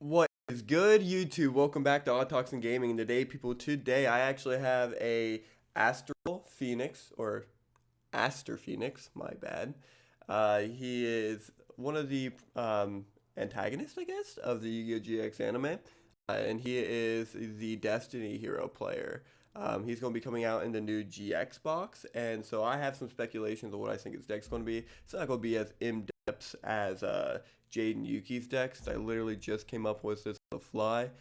What is good, YouTube? Welcome back to Odd Talks and Gaming. And today I actually have a Astral Phoenix, or Aster Phoenix, my bad. He is one of the antagonists, I guess, of the Yu-Gi-Oh! GX anime. And he is the Destiny hero player. He's going to be coming out in the new GX box, and so I have some speculations of what I think his deck's going to be. It's not going to be as in-depth as Jaden Yuki's deck, 'cause I literally just came up with this on the fly.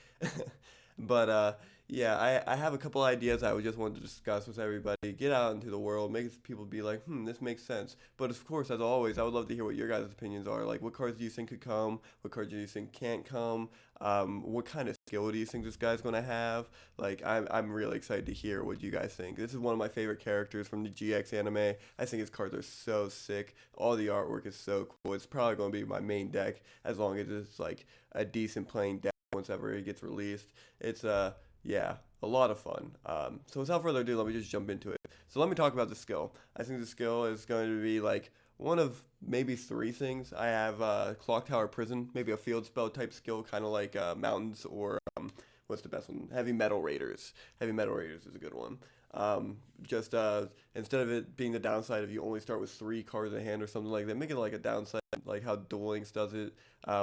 But yeah, I have a couple ideas I would just want to discuss with everybody. Get out into the world, make people be like, this makes sense. But of course, as always, I would love to hear what your guys' opinions are. Like, what cards do you think could come? What cards do you think can't come? What kind of skill do you think this guy's gonna have? Like, I'm really excited to hear what you guys think. This is one of my favorite characters from the GX anime. I think his cards are so sick. All the artwork is so cool. It's probably gonna be my main deck as long as it's like a decent playing deck once ever it gets released. It's yeah, a lot of fun. So without further ado, let me just jump into it. So let me talk about the skill. I think the skill is going to be like one of maybe three things. I have Clock Tower Prison, maybe a field spell type skill, kind of like Mountains or what's the best one? Heavy Metal Raiders. Heavy Metal Raiders is a good one. Just instead of it being the downside if you only start with three cards in hand or something like that, make it like a downside like how Duel Links does it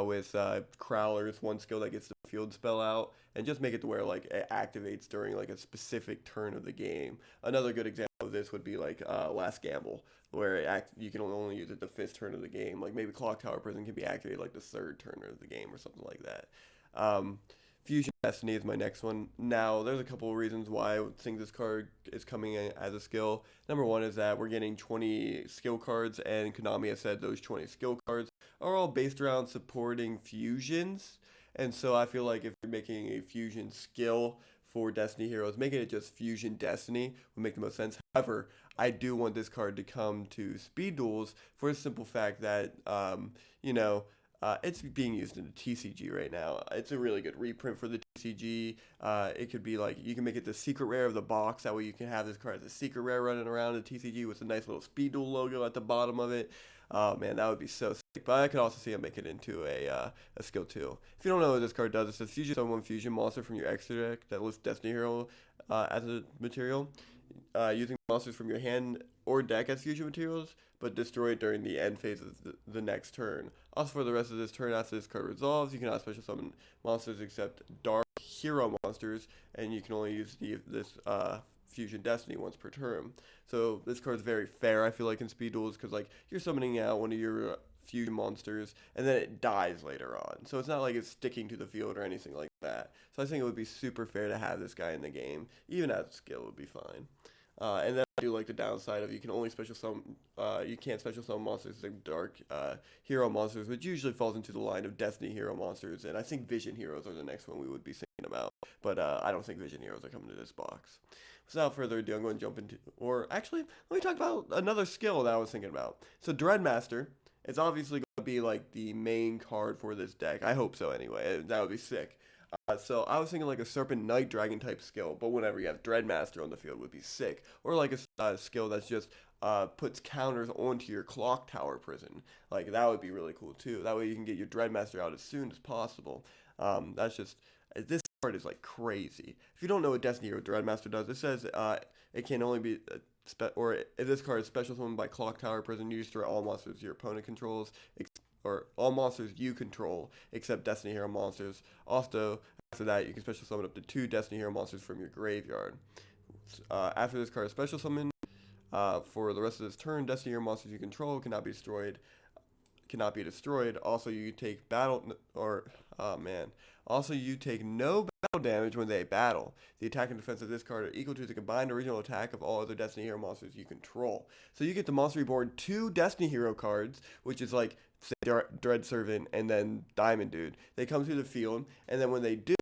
with Crowlers, one skill that gets the field spell out, and just make it to where like it activates during like a specific turn of the game. Another good example of this would be like Last Gamble, where you can only use it the fifth turn of the game. Like maybe Clock Tower Prison can be activated like the third turn of the game or something like that. Fusion Destiny is my next one. Now, there's a couple of reasons why I think this card is coming in as a skill. Number one is that we're getting 20 skill cards, and Konami has said those 20 skill cards are all based around supporting fusions. And so I feel like if you're making a fusion skill for Destiny heroes, making it just Fusion Destiny would make the most sense. However, I do want this card to come to speed duels for the simple fact that, you know, it's being used in the TCG right now. It's a really good reprint for the TCG. It could be like, you can make it the secret rare of the box. That way you can have this card as a secret rare running around the TCG with a nice little Speed Duel logo at the bottom of it. Oh man, that would be so sick. But I could also see him make it into a skill too. If you don't know what this card does, it says fusion summon one fusion monster from your extra deck that lists Destiny Hero as a material. Using monsters from your hand or deck as fusion materials, but destroy it during the end phase of the next turn. Also, for the rest of this turn, after this card resolves, you cannot special summon monsters except Dark Hero monsters, and you can only use this Fusion Destiny once per turn. So this card is very fair, I feel like, in speed duels, because like you're summoning out one of your fusion monsters, and then it dies later on. So it's not like it's sticking to the field or anything like that. So I think it would be super fair to have this guy in the game. Even as a skill would be fine. And then I do like the downside of you can only special summon, you can't special summon monsters like Dark Hero monsters, which usually falls into the line of Destiny Hero monsters, and I think Vision Heroes are the next one we would be thinking about, but I don't think Vision Heroes are coming to this box. Without further ado, I'm going to jump into, or actually, let me talk about another skill that I was thinking about. So Dreadmaster is obviously going to be like the main card for this deck. I hope so anyway, that would be sick. So I was thinking like a Serpent Knight Dragon type skill, but whenever you have Dreadmaster on the field would be sick. Or like a skill that's just puts counters onto your Clock Tower Prison. Like that would be really cool too. That way you can get your Dreadmaster out as soon as possible. That's just, this card is like crazy. If you don't know what Destiny Hero Dreadmaster does, it says it can only be, or if this card is special summoned by Clock Tower Prison, you destroy all monsters your opponent controls, or all monsters you control except Destiny Hero monsters. Also, after that, you can special summon up to 2 Destiny Hero monsters from your graveyard. After this card is special summoned, for the rest of this turn, Destiny Hero monsters you control cannot be destroyed. Also, you take Also, you take no battle damage when they battle. The attack and defense of this card are equal to the combined original attack of all other Destiny Hero monsters you control. So you get the Monster Reborn 2 Destiny Hero cards, which is like say Dread Servant and then Diamond Dude. They come through the field, and then when they do,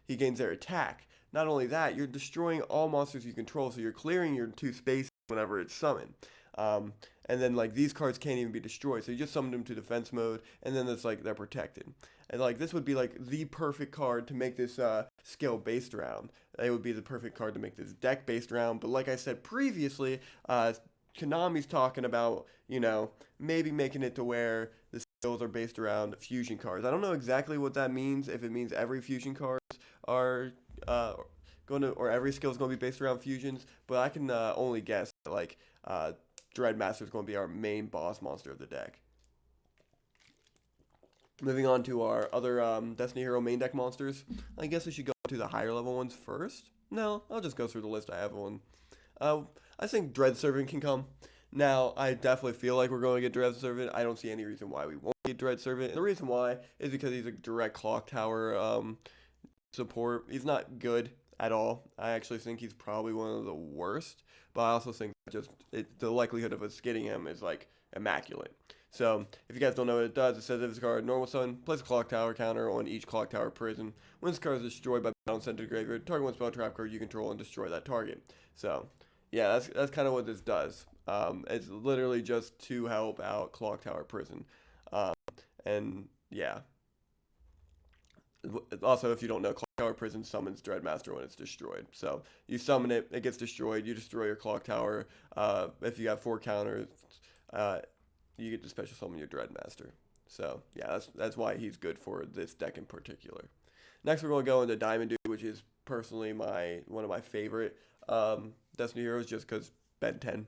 he gains their attack. Not only that, you're destroying all monsters you control, so you're clearing your 2 spaces whenever it's summoned. And then like these cards can't even be destroyed, so you just summon them to defense mode, and then it's like they're protected. And like this would be like the perfect card to make this skill based around. It would be the perfect card to make this deck based around. But like I said previously, Konami's talking about, maybe making it to where the skills are based around fusion cards. I don't know exactly what that means, if it means every fusion cards are going to, or every skill is going to be based around fusions, but I can only guess that, like, Dreadmaster is going to be our main boss monster of the deck. Moving on to our other Destiny Hero main deck monsters, I guess we should go to the higher level ones first. No, I'll just go through the list I have on. I think Dread Servant can come. Now, I definitely feel like we're going to get Dread Servant. I don't see any reason why we won't get Dread Servant. And the reason why is because he's a direct clock tower support. He's not good at all. I actually think he's probably one of the worst. But I also think the likelihood of us getting him is like immaculate. So, if you guys don't know what it does, it says if this card, normal summon, place a clock tower counter on each clock tower prison. When this card is destroyed by battle and sent to the graveyard, target one spell trap card you control and destroy that target. So, yeah, that's kind of what this does. It's literally just to help out clock tower prison. And, yeah. Also, if you don't know, clock tower prison summons Dreadmaster when it's destroyed. So, you summon it, it gets destroyed, you destroy your clock tower. If you have 4 counters, you get to special summon your Dreadmaster. So, yeah, that's why he's good for this deck in particular. Next, we're going to go into Diamond Dude, which is personally one of my favorite Destiny heroes, just because Ben 10.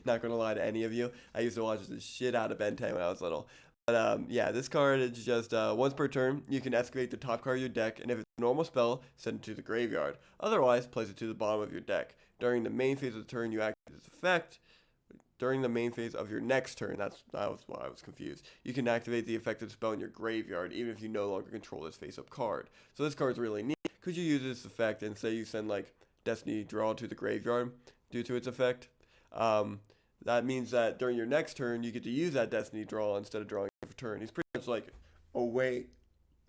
Not going to lie to any of you. I used to watch the shit out of Ben 10 when I was little. But, yeah, this card is just once per turn, you can excavate the top card of your deck, and if it's a normal spell, send it to the graveyard. Otherwise, place it to the bottom of your deck. During the main phase of the turn, you activate this effect. During the main phase of your next turn, that was why I was confused, you can activate the effective spell in your graveyard, even if you no longer control this face-up card. So this card is really neat, because you use this effect, and say you send, like, Destiny Draw to the graveyard due to its effect. That means that during your next turn, you get to use that Destiny Draw instead of drawing it for turn. He's pretty much like a way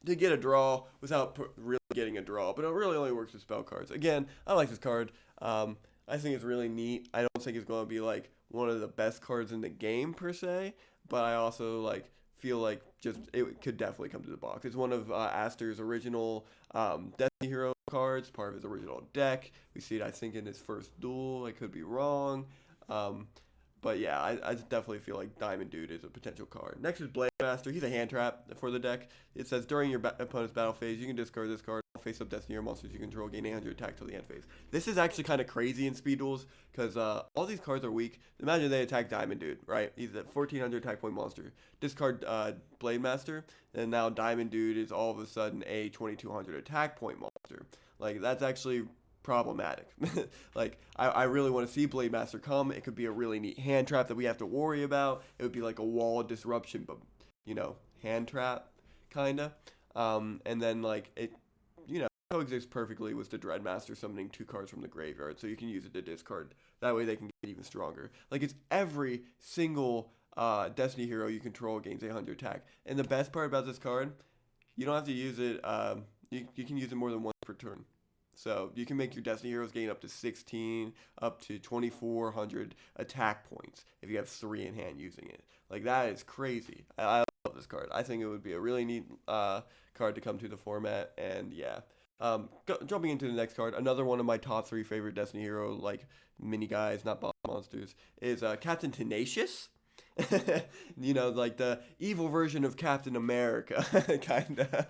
to get a draw without really getting a draw, but it really only works with spell cards. Again, I like this card. I think it's really neat. I don't think it's going to be, like, one of the best cards in the game per se, but I also like feel like just it could definitely come to the box. It's one of Aster's original Destiny Hero cards, part of his original deck. We see it, I think, in his first duel. I could be wrong. But yeah, I definitely feel like Diamond Dude is a potential card. Next is Blademaster. He's a hand trap for the deck. It says during your opponent's battle phase, you can discard this card. Face up Destiny or monsters you control, gain 800 attack till the end phase. This is actually kind of crazy in speed duels because all these cards are weak. Imagine they attack Diamond Dude, right? He's at 1400 attack point monster. Discard Blademaster, and now Diamond Dude is all of a sudden a 2200 attack point monster. Like, that's actually problematic. Like, I really want to see Blademaster come. It could be a really neat hand trap that we have to worry about. It would be like a wall disruption, but, you know, hand trap, kind of. And then, like, it coexists perfectly with the Dreadmaster summoning 2 cards from the graveyard, so you can use it to discard. That way they can get even stronger. Like, it's every single Destiny hero you control gains 800 attack. And the best part about this card, you don't have to use it, you can use it more than once per turn. So you can make your Destiny heroes gain up to 16, up to 2400 attack points if you have 3 in hand using it. Like, that is crazy. I love this card. I think it would be a really neat card to come to the format, and yeah. Jumping into the next card, another one of my top 3 favorite Destiny hero, like, mini guys, not boss monsters, is Captain Tenacious. You know, like the evil version of Captain America, kinda.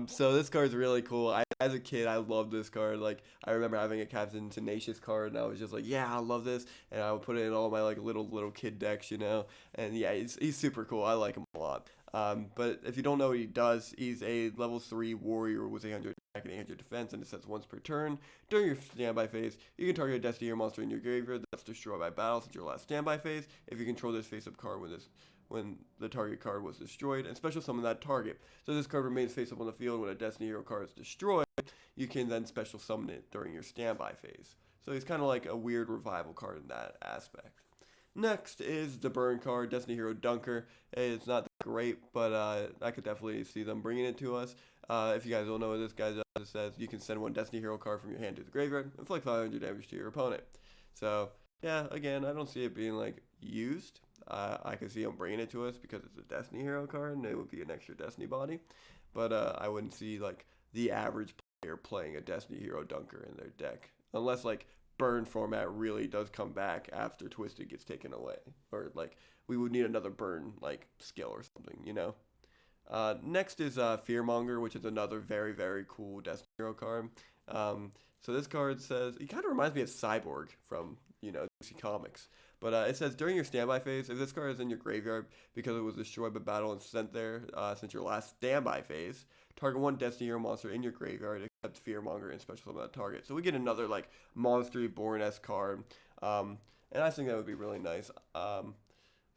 So this card's really cool. As a kid, I loved this card. Like, I remember having a Captain Tenacious card, and I was just like, yeah, I love this, and I would put it in all my, like, little kid decks, you know. And yeah, he's super cool. I like him a lot. But if you don't know what he does, he's a level 3 warrior with 800 attack and 800 defense, and it says once per turn. During your standby phase, you can target a Destiny hero monster in your graveyard that's destroyed by battle since your last standby phase. If you control this face-up card when the target card was destroyed, and special summon that target. So this card remains face-up on the field when a Destiny hero card is destroyed. You can then special summon it during your standby phase. So he's kind of like a weird revival card in that aspect. Next is the burn card, Destiny Hero Dunker. It's not great, but I could definitely see them bringing it to us. If you guys don't know what this guy does, it says you can send one Destiny Hero card from your hand to the graveyard, inflict 500 damage to your opponent. So, yeah, again, I don't see it being, like, used. I could see them bringing it to us because it's a Destiny Hero card, and it would be an extra Destiny body. But I wouldn't see, like, the average player playing a Destiny Hero Dunker in their deck. Unless, like, burn format really does come back after Twisted gets taken away, or like we would need another burn like skill or something, you know. Next is Fearmonger, which is another very, very cool Destiny Hero card. So this card says, it kind of reminds me of Cyborg from, you know, DC Comics. But it says, during your standby phase, if this card is in your graveyard because it was destroyed by battle and sent there since your last standby phase, target one Destiny Hero monster in your graveyard except Fearmonger and special summon that target. So we get another, like, Monster Reborn-esque card. And I think that would be really nice.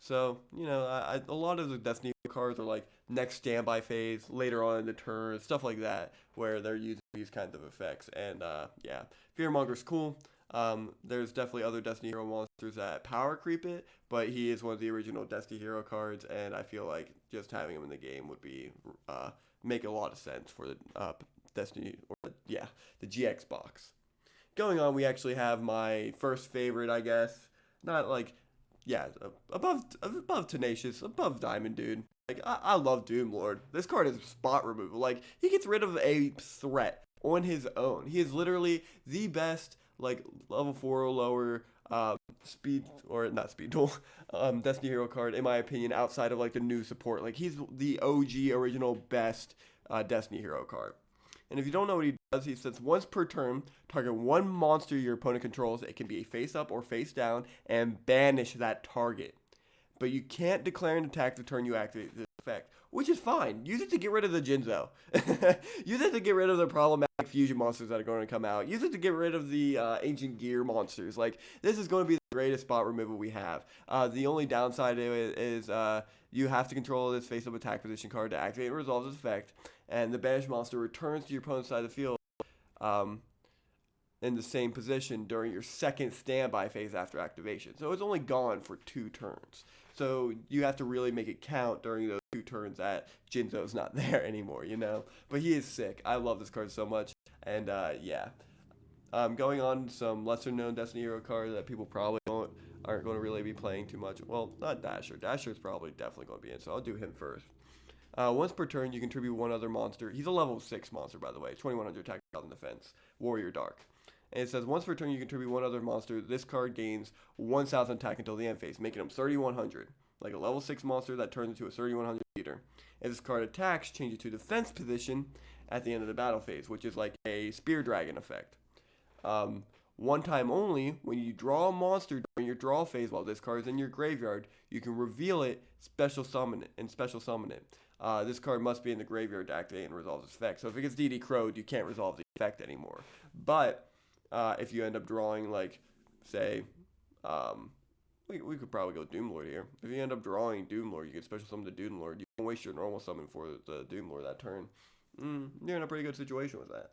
So, you know, a lot of the Destiny cards are like next standby phase, later on in the turn, stuff like that, where they're using these kinds of effects. And yeah, Fearmonger's cool. There's definitely other Destiny Hero monsters that power creep it, but he is one of the original Destiny Hero cards, and I feel like just having him in the game would be make a lot of sense for the Destiny, or yeah, the GX box. Going on, we actually have my first favorite, I guess. Not like, yeah, above Tenacious, above Diamond Dude. Like, I love Doomlord. This card is spot removal. Like, he gets rid of a threat on his own. He is literally the best, like, level 4 or lower speed, or not speed duel, Destiny Hero card, in my opinion, outside of, like, the new support. Like, he's the OG, original, best Destiny Hero card. And if you don't know what he does, he says once per turn, target one monster your opponent controls. It can be a face up or face down, and banish that target. But you can't declare an attack the turn you activate this effect, which is fine. Use it to get rid of the Jinzo. Use it to get rid of the problematic fusion monsters that are going to come out. Use it to get rid of the ancient gear monsters. Like, this is going to be the greatest spot removal we have. The only downside to it is you have to control this face-up attack position card to activate and resolve this effect, and the banished monster returns to your opponent's side of the field in the same position during your second standby phase after activation. So it's only gone for 2 turns. So you have to really make it count during those 2 turns that Jinzo's not there anymore, you know? But he is sick. I love this card so much. And yeah. Going on some lesser known Destiny Hero cards that people probably aren't going to really be playing too much. Well, not Dasher. Dasher's probably definitely going to be in, so I'll do him first. Once per turn, you contribute one other monster. He's a level 6 monster, by the way. 2100 attack, 1000 defense. Warrior Dark. And it says, once per turn, you contribute one other monster. This card gains 1000 attack until the end phase, making him 3100. Like a level 6 monster that turns into a 3100 meter. If this card attacks, change it to defense position at the end of the battle phase, which is like a Spear Dragon effect. One time only, when you draw a monster during your draw phase while this card is in your graveyard, you can reveal it, special summon it. This card must be in the graveyard to activate and resolve this effect. So if it gets DD Crowed, you can't resolve the effect anymore. But if you end up drawing, like, say, we could probably go Doomlord here. If you end up drawing Doomlord, you can special summon the Doomlord. You can waste your normal summon for the Doomlord that turn. You're in a pretty good situation with that.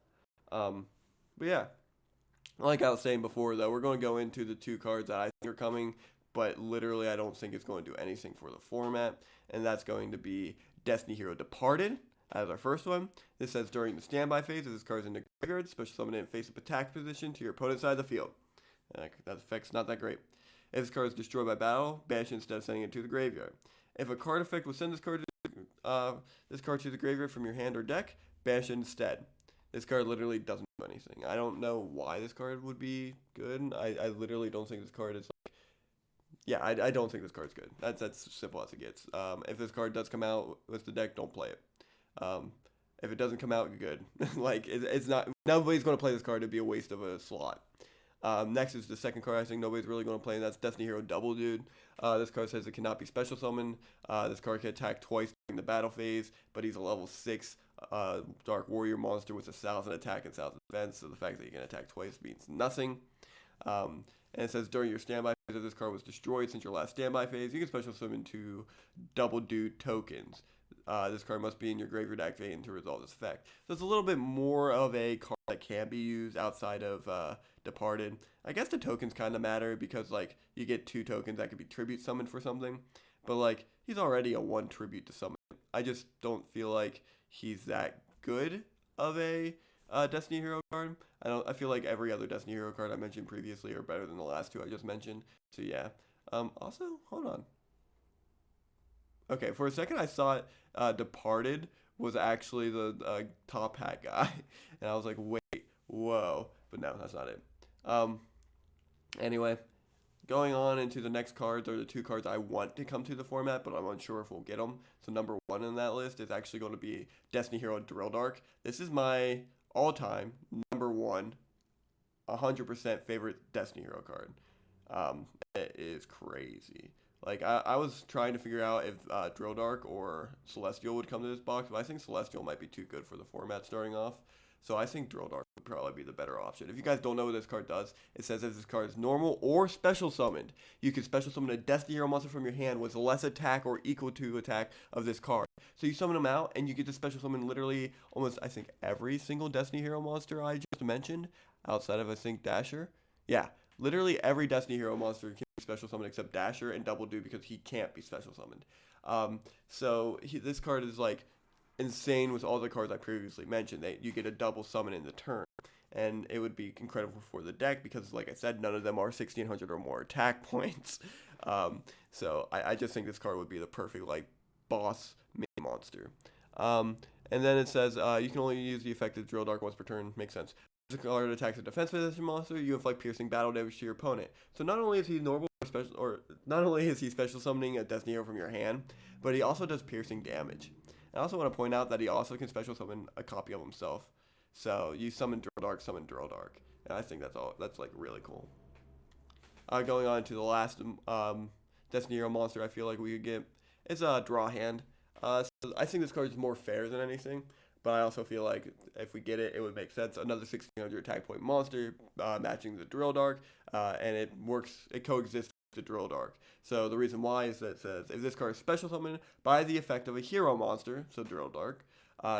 But yeah, like I was saying before, though, we're going to go into the 2 cards that I think are coming, but literally I don't think it's going to do anything for the format, and that's going to be Destiny Hero Departed as our first one. This says during the standby phase, if this card is in the graveyard, special summon it in face-up attack position to your opponent's side of the field. That effect's not that great. If this card is destroyed by battle, banish it instead of sending it to the graveyard. If a card effect will send this card to the graveyard from your hand or deck, banish it instead. This card literally doesn't do anything. I don't know why this card would be good. I literally don't think this card is like... Yeah, I don't think this card's good. That's as simple as it gets. If this card does come out with the deck, don't play it. If it doesn't come out, good. Like, it's not... Nobody's going to play this card. It'd be a waste of a slot. Next is the second card I think nobody's really going to play, and that's Destiny Hero Double Dude. This card says it cannot be special summoned. This card can attack twice during the battle phase, but he's a level 6 Dark Warrior monster with 1000 attack and 1000 defense, so the fact that he can attack twice means nothing. And it says during your standby phase, if this card was destroyed since your last standby phase, you can special summon 2 Double Dude tokens. This card must be in your graveyard activating to resolve this effect. So it's a little bit more of a card that can be used outside of Departed. I guess the tokens kind of matter because, like, you get 2 tokens that could be tribute summoned for something. But, like, he's already a 1 tribute to summon. I just don't feel like he's that good of a Destiny Hero card. I feel like every other Destiny Hero card I mentioned previously are better than the last 2 I just mentioned. So, yeah. Also, hold on. Okay, for a second I thought Departed was actually the top hat guy. And I was like, wait, whoa. But no, that's not it. Anyway, going on into the next cards are the two cards I want to come to the format, but I'm unsure if we'll get them. So number one in that list is actually going to be Destiny Hero Drill Dark. This is my all-time number one, 100% favorite Destiny Hero card. It is crazy. Like, I was trying to figure out if Drill Dark or Celestial would come to this box, but I think Celestial might be too good for the format starting off. So I think Drill Dark would probably be the better option. If you guys don't know what this card does, it says if this card is normal or special summoned, you can special summon a Destiny Hero monster from your hand with less attack or equal to attack of this card. So you summon them out, and you get to special summon literally almost, I think, every single Destiny Hero monster I just mentioned, outside of, I think, Dasher. Yeah, literally every Destiny Hero monster can be special summoned except Dasher and Double Do because he can't be special summoned. This card is like insane with all the cards I previously mentioned. That you get a double summon in the turn, and it would be incredible for the deck because, like I said, none of them are 1600 or more attack points. I just think this card would be the perfect like boss mini monster. And then it says you can only use the effective Drill Dark once per turn. Makes sense. This card attacks a defense position monster. You inflict piercing battle damage to your opponent. So not only is he not only is he special summoning a Destiny Hero from your hand, but he also does piercing damage. I also want to point out that he also can special summon a copy of himself. So you summon Drill Dark, and I think that's like really cool. Going on to the last Destiny Hero monster I feel like we could get is a Draw Hand. So I think this card is more fair than anything, but I also feel like if we get it, it would make sense. Another 1600 attack point monster matching the Drill Dark, and it coexists with the Drill Dark. So the reason why is that it says if this card is special summoned by the effect of a hero monster, so Drill Dark,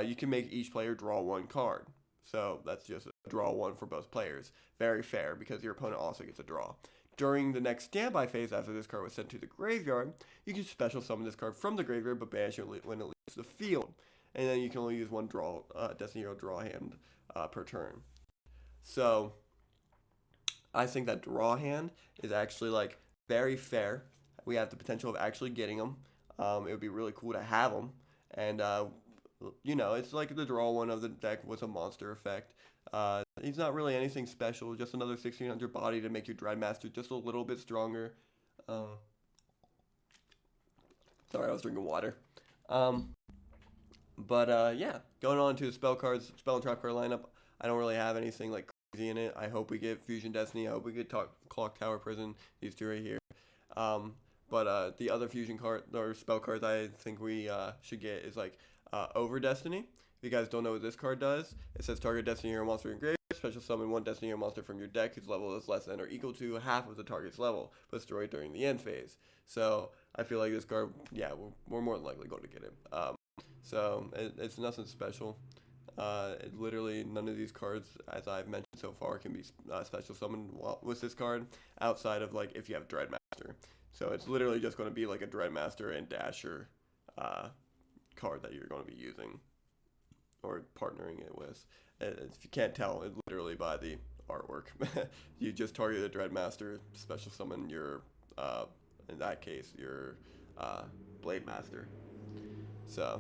you can make each player draw one card. So that's just a draw one for both players. Very fair because your opponent also gets a draw. During the next standby phase after this card was sent to the graveyard, you can special summon this card from the graveyard but banish it when it leaves the field. And then you can only use one Destiny Hero Draw Hand per turn. So I think that Draw Hand is actually like very fair. We have the potential of actually getting them. It would be really cool to have them. And it's like the draw one of the deck with a monster effect. He's not really anything special, just another 1600 body to make your Blademaster just a little bit stronger. Sorry, I was drinking water. Yeah, going on to the spell and trap card lineup. I don't really have anything like crazy in it. I hope we get Fusion Destiny. I hope we get Clock Tower Prison. These two right here. The other fusion card or spell cards I think we should get is like Over Destiny. If you guys don't know what this card does, it says target Destiny Hero monster in graveyard. Special summon one Destiny Hero monster from your deck whose level is less than or equal to half of the target's level, but destroyed during the end phase. So I feel like this card, yeah, we're more than likely going to get it. It's nothing special. Literally none of these cards, as I've mentioned so far, can be special summoned with this card outside of like if you have Dreadmaster. So it's literally just going to be like a Dreadmaster and Dasher card that you're going to be using or partnering it with. If you can't tell, it's literally by the artwork. You just target the Dreadmaster, special summon your, in that case, your Blademaster. So,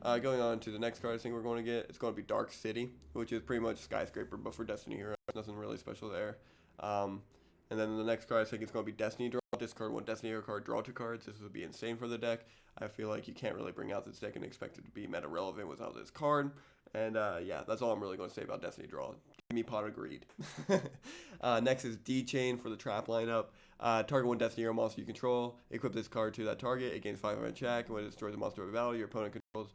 going on to the next card I think we're going to get, it's going to be Dark City, which is pretty much Skyscraper, but for Destiny Hero. Nothing really special there. And then the next card I think is going to be Destiny Draw. Discard one Destiny Hero card, draw two cards. This would be insane for the deck. I feel like you can't really bring out this deck and expect it to be meta relevant without this card. And yeah, that's all I'm really going to say about Destiny Draw. Give me Pot of Greed. Next is D-Chain for the trap lineup. Target one Destiny Hero monster you control. Equip this card to that target. It gains 500 attack. And when it destroys a monster by battle, your opponent controls.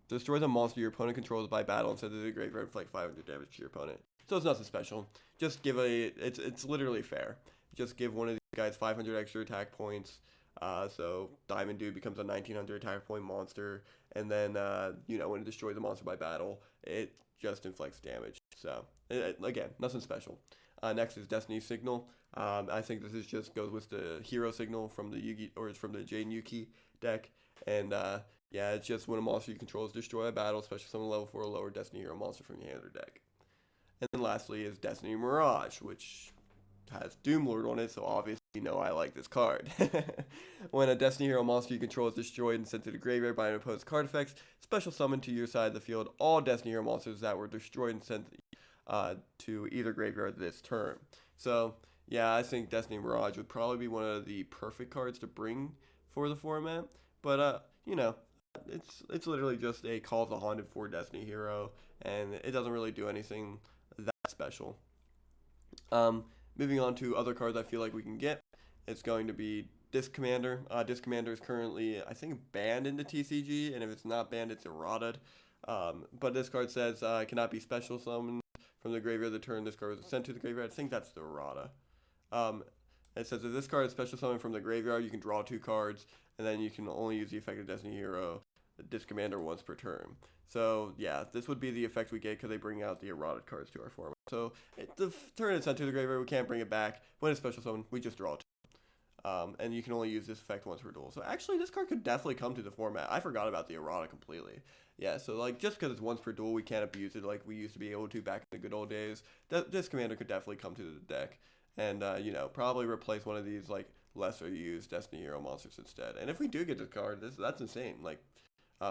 Destroys a monster your opponent controls by battle and sends it to the graveyard, inflict 500 damage to your opponent. So it's nothing special. Just give it's literally fair. Just give one of these guys 500 extra attack points. So Diamond Dude becomes a 1900 attack point monster, and then when it destroys a monster by battle, it just inflicts damage. So again, nothing special. Next is Destiny Signal. I think this just goes with the Hero Signal from the Yugi, or it's from the Jane Yuki deck, and yeah, it's just when a monster you control is destroyed by battle, especially summon level 4 or lower Destiny Hero monster from your hand or deck. And then lastly is Destiny Mirage, which has Doomlord on it, so obviously you know I like this card. When a Destiny Hero monster you control is destroyed and sent to the graveyard by an opponent's card effects, special summon to your side of the field all Destiny Hero monsters that were destroyed and sent to either graveyard this turn. So yeah, I think Destiny Mirage would probably be one of the perfect cards to bring for the format. But it's literally just a Call of the Haunted for Destiny hero, and it doesn't really do anything that special. Um, Moving on to other cards I feel like we can get, it's going to be Disc Commander. Disc Commander is currently, I think, banned in the TCG, and if it's not banned, it's errated. But this card says it cannot be special summoned from the graveyard the turn this card was sent to the graveyard. I think that's the errata. Um, it says if this card is special summoned from the graveyard, you can draw 2 cards, and then you can only use the effect of Destiny Hero, the Disc Commander, once per turn. So yeah, this would be the effect we get because they bring out the erotic cards to our format. So the turn it's sent to the graveyard, we can't bring it back. When it's special summon, we just draw 2. And you can only use this effect once per duel. So actually, this card could definitely come to the format. I forgot about the errata completely. Yeah, so like just because it's once per duel, we can't abuse it like we used to be able to back in the good old days. This commander could definitely come to the deck, and probably replace one of these like lesser used Destiny Hero monsters instead. And if we do get this card, that's insane. Like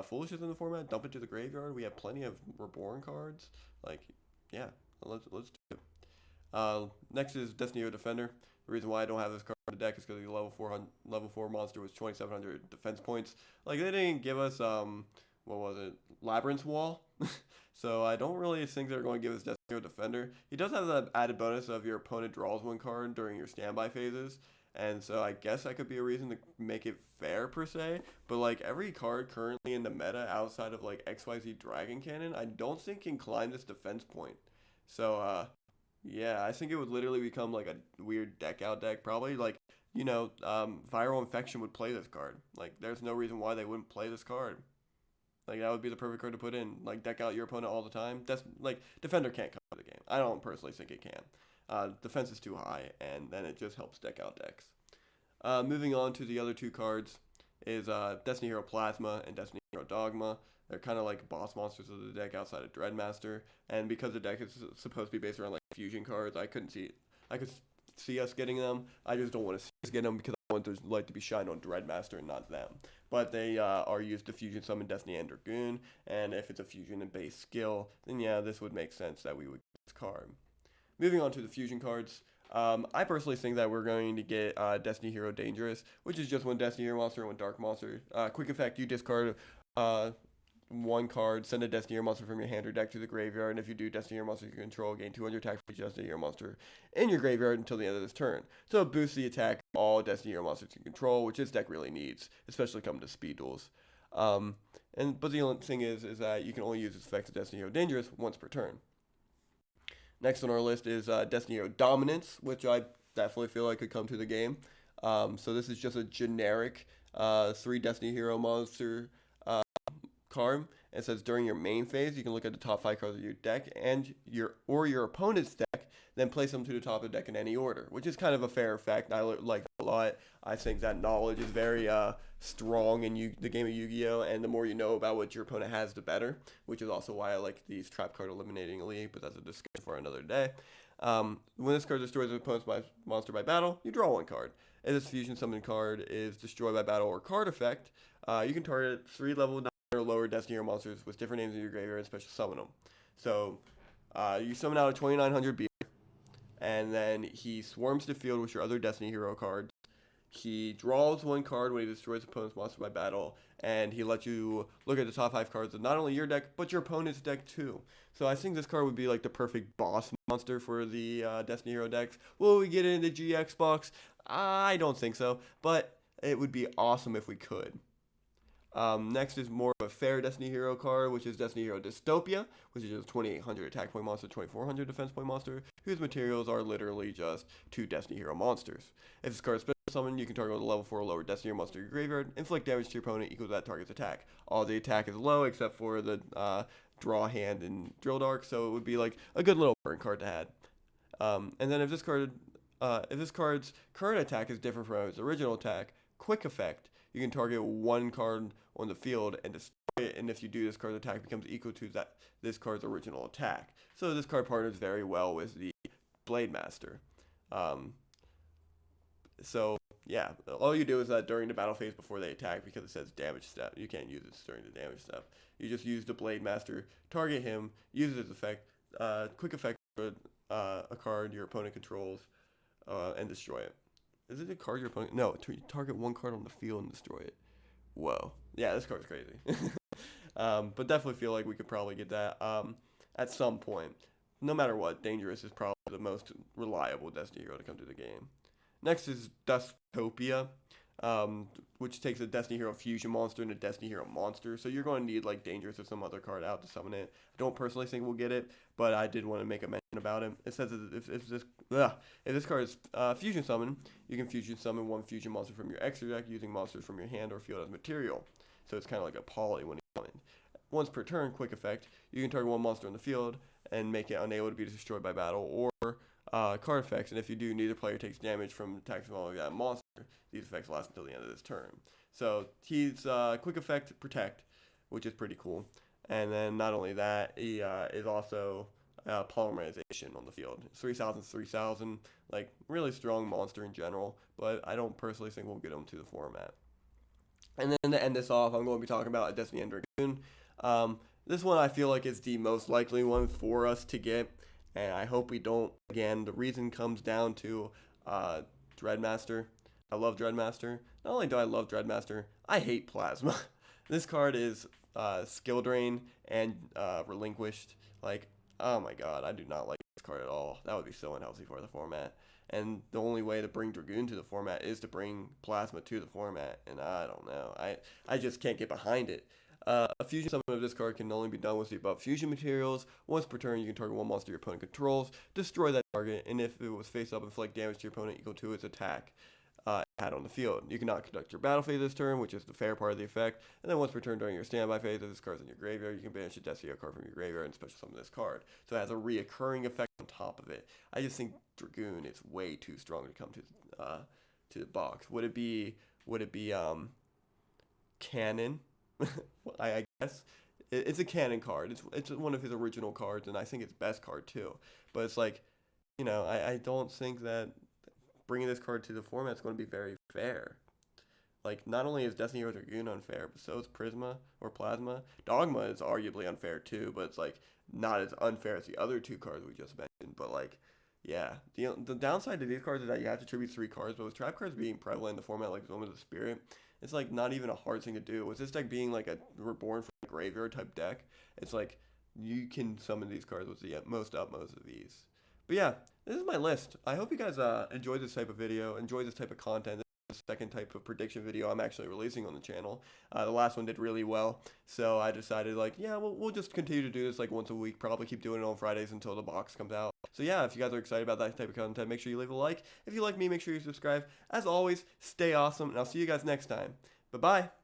Foolish is in the format. Dump it to the graveyard. We have plenty of Reborn cards. Like, yeah, let's do it. Next is Destiny Hero Defender. The reason why I don't have this card in the deck is because the level 4 monster was 2,700 defense points. Like, they didn't give us, what was it, Labyrinth Wall. So I don't really think they're going to give us Destiny Hero Defender. He does have the added bonus of your opponent draws 1 card during your standby phases. And so I guess that could be a reason to make it fair, per se. But, like, every card currently in the meta outside of, like, XYZ Dragon Cannon, I don't think can climb this defense point. So, yeah, I think it would literally become like a weird deck out deck. Probably like, Viral Infection would play this card. Like, there's no reason why they wouldn't play this card. Like, that would be the perfect card to put in. Like, deck out your opponent all the time. That's like, Defender can't come to the game. I don't personally think it can. Defense is too high, and then it just helps deck out decks. Moving on to the other 2 cards is Destiny Hero Plasma and Destiny Hero Dogma. They're kind of like boss monsters of the deck outside of Dreadmaster, and because the deck is supposed to be based around like fusion cards, I could see us getting them. I just don't want to see us get them because I want to like to be shined on Dreadmaster and not them. But they are used to fusion summon Destiny and Dragoon, and if it's a fusion and base skill, then yeah, this would make sense that we would get this card. Moving on to the fusion cards. I personally think that we're going to get Destiny Hero Dangerous, which is just one Destiny Hero monster and one Dark monster. Quick effect, you discard 1 card, send a Destiny Hero monster from your hand or deck to the graveyard, and if you do, Destiny Hero monster you control gain 200 attack for each Destiny Hero monster in your graveyard until the end of this turn. So it boosts the attack of all Destiny Hero monsters you control, which this deck really needs, especially coming to speed duels. But the only thing is that you can only use this effect of Destiny Hero Dangerous once per turn. Next on our list is Destiny Hero Dominance, which I definitely feel like could come to the game. So this is just a generic 3 Destiny Hero monster card. It says during your main phase, you can look at the top 5 cards of your deck and your opponent's deck, then place them to the top of the deck in any order, which is kind of a fair effect. I like a lot. I think that knowledge is very strong in the game of Yu-Gi-Oh! And the more you know about what your opponent has, the better, which is also why I like these trap card eliminating elite, but that's a discussion for another day. When this card destroys an opponent's monster by battle, you draw 1 card. If this fusion summon card is destroyed by battle or card effect, you can target 3 level 9 or lower Destiny Hero monsters with different names in your graveyard and special summon them. So you summon out a 2900 beer, and then he swarms the field with your other Destiny Hero cards. He draws 1 card when he destroys opponent's monster by battle, and he lets you look at the top 5 cards of not only your deck, but your opponent's deck too. So I think this card would be like the perfect boss monster for the Destiny Hero decks. Will we get it in the GX box? I don't think so, but it would be awesome if we could. Next is more of a fair Destiny Hero card, which is Destiny Hero Dystopia, which is just 2800 attack point monster, 2400 defense point monster, whose materials are literally just 2 Destiny Hero monsters. If this card is special summoned, you can target with a level 4 or lower Destiny Hero monster in your graveyard, inflict damage to your opponent equal to that target's attack. All the attack is low except for the draw hand and drill dark, so it would be like a good little burn card to add. And then if this card's current attack is different from its original attack, quick effect, you can target 1 card on the field and destroy it, and if you do, this card's attack becomes equal to this card's original attack. So this card partners very well with the Blademaster. So yeah, all you do is that during the battle phase before they attack, because it says damage step, you can't use this during the damage step. You just use the Blademaster, target him, use his effect, quick effect a card your opponent controls and destroy it. Is it a card your opponent? No, target one card on the field and destroy it. Whoa. Yeah, this card's crazy. But definitely feel like we could probably get that at some point. No matter what, Dangerous is probably the most reliable Destiny hero to come to the game. Next is Dystopia, which takes a Destiny hero fusion monster and a Destiny hero monster. So you're going to need like Dangerous or some other card out to summon it. I don't personally think we'll get it, but I did want to make a mention about it. It says if this card is fusion summon, you can fusion summon one fusion monster from your extra deck using monsters from your hand or field as material. So it's kind of like a poly when it's summoned. Once per turn, quick effect, you can target one monster in the field and make it unable to be destroyed by battle or card effects. And if you do, neither player takes damage from attacks involving that monster. These effects last until the end of this turn. So he's quick effect, protect, which is pretty cool. And then not only that, he is also polymerization on the field. 3,000 3,000, like really strong monster in general, but I don't personally think we'll get him to the format. And then to end this off, I'm going to be talking about a Destiny and Dragoon. This one I feel like is the most likely one for us to get, and I hope we don't. Again, the reason comes down to Dreadmaster. I love Dreadmaster. Not only do I love Dreadmaster, I hate Plasma. This card is skill drain and relinquished. Like, oh my god, I do not like this card at all. That would be so unhealthy for the format. And the only way to bring Dragoon to the format is to bring Plasma to the format, and I don't know. I just can't get behind it. A fusion summon of this card can only be done with the above fusion materials. Once per turn, you can target one monster your opponent controls, destroy that target, and if it was face up, inflict damage to your opponent equal to its attack had on the field. You cannot conduct your battle phase this turn, which is the fair part of the effect. And then once per turn during your standby phase, if this card's in your graveyard, you can banish a Destiny card from your graveyard and special summon this card. So it has a reoccurring effect on top of it. I just think Dragoon is way too strong to come to the box. Would it be Cannon? I guess it's a canon card. It's one of his original cards, and I think it's best card too. But it's like, I don't think that bringing this card to the format is going to be very fair. Like, not only is Destiny or Dragoon unfair, but so is Prisma or Plasma. Dogma is arguably unfair too, but it's like not as unfair as the other two cards we just mentioned. But like, yeah, the downside to these cards is that you have to tribute 3 cards, but with trap cards being prevalent in the format like Zone of the Spirit, it's like not even a hard thing to do. With this deck being like a reborn from a graveyard type deck, it's like you can summon these cards with the utmost of ease. But yeah, this is my list. I hope you guys enjoy this type of video, enjoy this type of content. This is the second type of prediction video I'm actually releasing on the channel. The last one did really well, so I decided like, yeah, we'll just continue to do this like once a week. Probably keep doing it on Fridays until the box comes out. So yeah, if you guys are excited about that type of content, make sure you leave a like. If you like me, make sure you subscribe. As always, stay awesome, and I'll see you guys next time. Bye-bye.